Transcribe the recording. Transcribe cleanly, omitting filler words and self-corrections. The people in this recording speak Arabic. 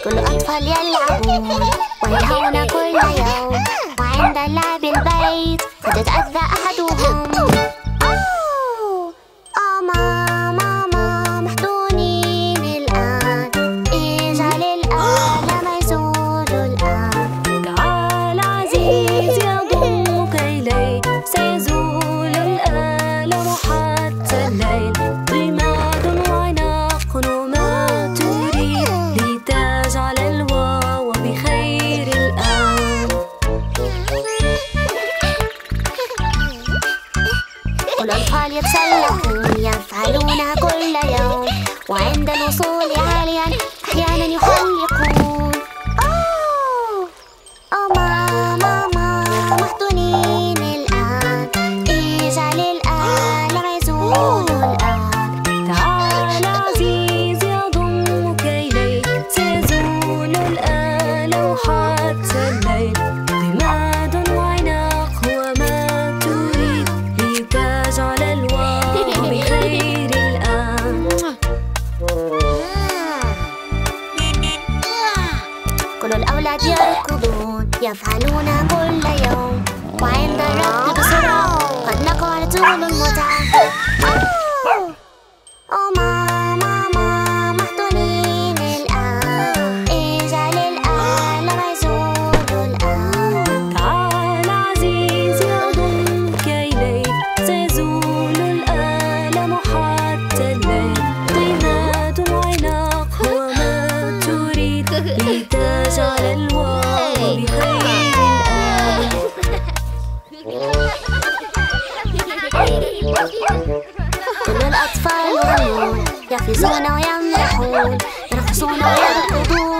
كل الأطفال يلعبون ويلهون كل يوم، وعند اللعب البيت قد يتأذى أحدهم. ماما محضونين الآن، اجعل الألم يزول الآن. تعال عزيزي أضمك إلي، سيزول الألم حتى الليل. ضماد وعناق وما تريد، لتجعل الواو بخير الآن. كل الأطفال يتسلقون يفعلون كل يوم، وعند الوصول عاليا أحيانا يحلقون. ماما محضونين الآن، اجعل الألم يزول الآن. تعال عزيزي أضمك إلي، سيزول الألم حتى الليل. ضماد وعناق وما تريد، لتجعل الواو بخير الآن. كل الأولاد يركضون يفعلون كل يوم، وعند الركض بسرعة قد نقع طول المتعة. ماما محضونين الآن، اجعل الألم يزول الآن. تعال عزيزي أضمك إلي، سيزول الألم حتى الليل. ضماد وعناق وما تريد، لتجعل الواو بخير الآن. كل الأطفال يغنون يفزون ويمرحون، يرقصون ويركضون